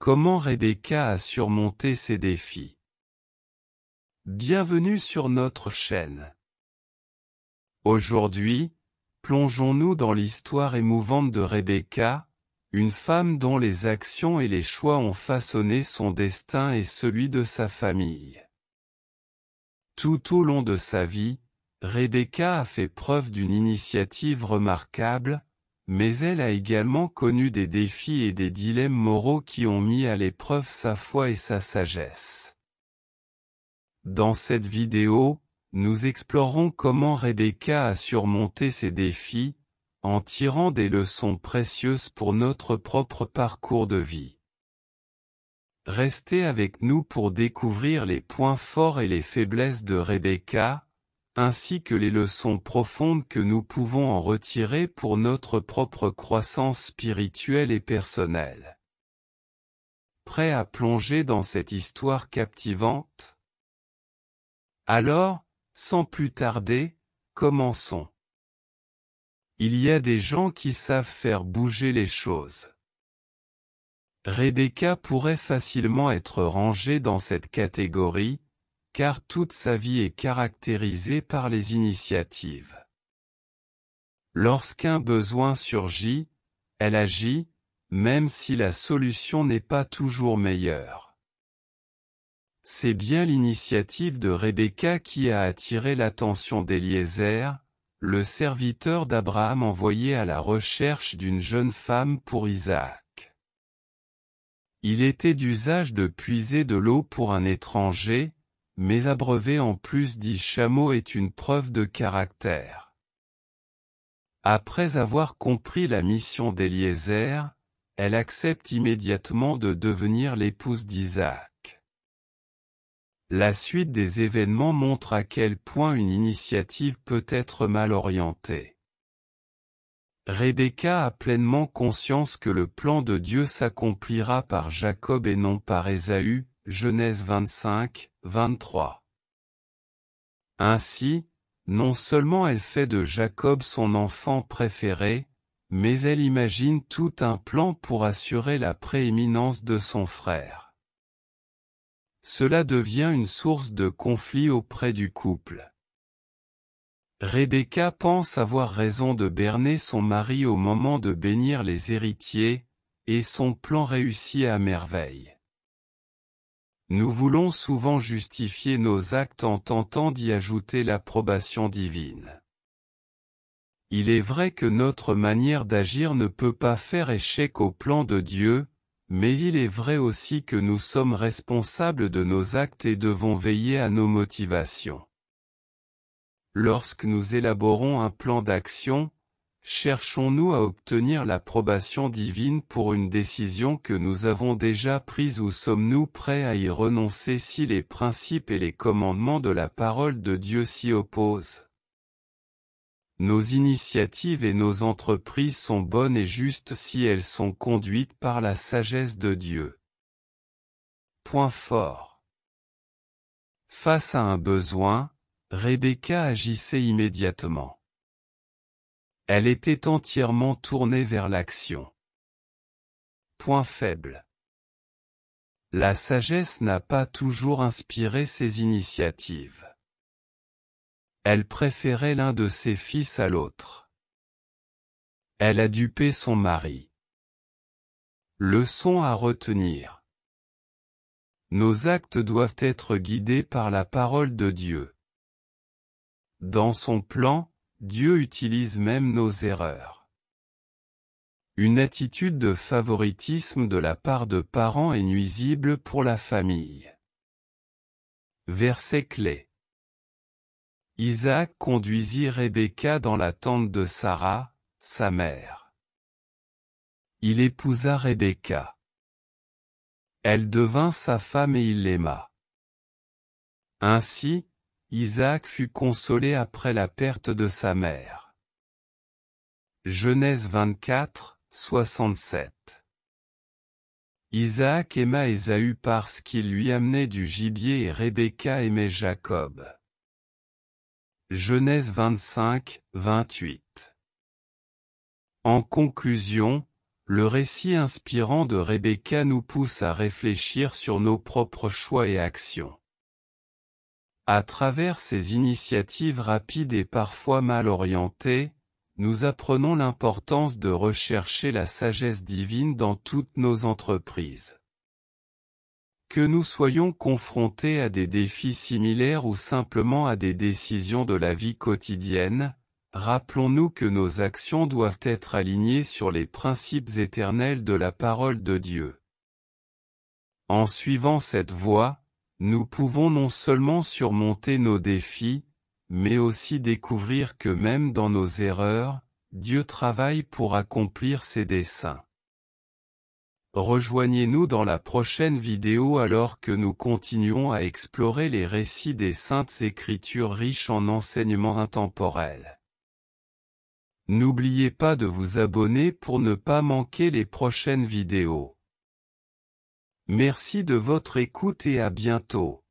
Comment Rebecca a surmonté ses défis? Bienvenue sur notre chaîne. Aujourd'hui, plongeons-nous dans l'histoire émouvante de Rebecca, une femme dont les actions et les choix ont façonné son destin et celui de sa famille. Tout au long de sa vie, Rebecca a fait preuve d'une initiative remarquable, mais elle a également connu des défis et des dilemmes moraux qui ont mis à l'épreuve sa foi et sa sagesse. Dans cette vidéo, nous explorons comment Rebecca a surmonté ces défis, en tirant des leçons précieuses pour notre propre parcours de vie. Restez avec nous pour découvrir les points forts et les faiblesses de Rebecca, ainsi que les leçons profondes que nous pouvons en retirer pour notre propre croissance spirituelle et personnelle. Prêt à plonger dans cette histoire captivante? Alors, sans plus tarder, commençons. Il y a des gens qui savent faire bouger les choses. Rebecca pourrait facilement être rangée dans cette catégorie, car toute sa vie est caractérisée par les initiatives. Lorsqu'un besoin surgit, elle agit, même si la solution n'est pas toujours meilleure. C'est bien l'initiative de Rebecca qui a attiré l'attention d'Eliezer, le serviteur d'Abraham envoyé à la recherche d'une jeune femme pour Isaac. Il était d'usage de puiser de l'eau pour un étranger, mais abreuver en plus 10 chameaux est une preuve de caractère. Après avoir compris la mission d'Eliezer, elle accepte immédiatement de devenir l'épouse d'Isaac. La suite des événements montre à quel point une initiative peut être mal orientée. Rebecca a pleinement conscience que le plan de Dieu s'accomplira par Jacob et non par Ésaü, Genèse 25, 23. Ainsi, non seulement elle fait de Jacob son enfant préféré, mais elle imagine tout un plan pour assurer la prééminence de son frère. Cela devient une source de conflit auprès du couple. Rebecca pense avoir raison de berner son mari au moment de bénir les héritiers, et son plan réussit à merveille. Nous voulons souvent justifier nos actes en tentant d'y ajouter l'approbation divine. Il est vrai que notre manière d'agir ne peut pas faire échec au plan de Dieu, mais il est vrai aussi que nous sommes responsables de nos actes et devons veiller à nos motivations. Lorsque nous élaborons un plan d'action, cherchons-nous à obtenir l'approbation divine pour une décision que nous avons déjà prise ou sommes-nous prêts à y renoncer si les principes et les commandements de la parole de Dieu s'y opposent? Nos initiatives et nos entreprises sont bonnes et justes si elles sont conduites par la sagesse de Dieu. Point fort. Face à un besoin, Rebecca agissait immédiatement. Elle était entièrement tournée vers l'action. Point faible. La sagesse n'a pas toujours inspiré ses initiatives. Elle préférait l'un de ses fils à l'autre. Elle a dupé son mari. Leçon à retenir. Nos actes doivent être guidés par la parole de Dieu. Dans son plan, Dieu utilise même nos erreurs. Une attitude de favoritisme de la part de parents est nuisible pour la famille. Verset clé. Isaac conduisit Rebecca dans la tente de Sarah, sa mère. Il épousa Rebecca. Elle devint sa femme et il l'aima. Ainsi, Isaac fut consolé après la perte de sa mère. Genèse 24, 67. Isaac aima Ésaü parce qu'il lui amenait du gibier et Rebecca aimait Jacob. Genèse 25, 28. En conclusion, Le récit inspirant de Rebecca nous pousse à réfléchir sur nos propres choix et actions. À travers ces initiatives rapides et parfois mal orientées, nous apprenons l'importance de rechercher la sagesse divine dans toutes nos entreprises. Que nous soyons confrontés à des défis similaires ou simplement à des décisions de la vie quotidienne, rappelons-nous que nos actions doivent être alignées sur les principes éternels de la parole de Dieu. En suivant cette voie, nous pouvons non seulement surmonter nos défis, mais aussi découvrir que même dans nos erreurs, Dieu travaille pour accomplir ses desseins. Rejoignez-nous dans la prochaine vidéo alors que nous continuons à explorer les récits des Saintes Écritures riches en enseignements intemporels. N'oubliez pas de vous abonner pour ne pas manquer les prochaines vidéos. Merci de votre écoute et à bientôt.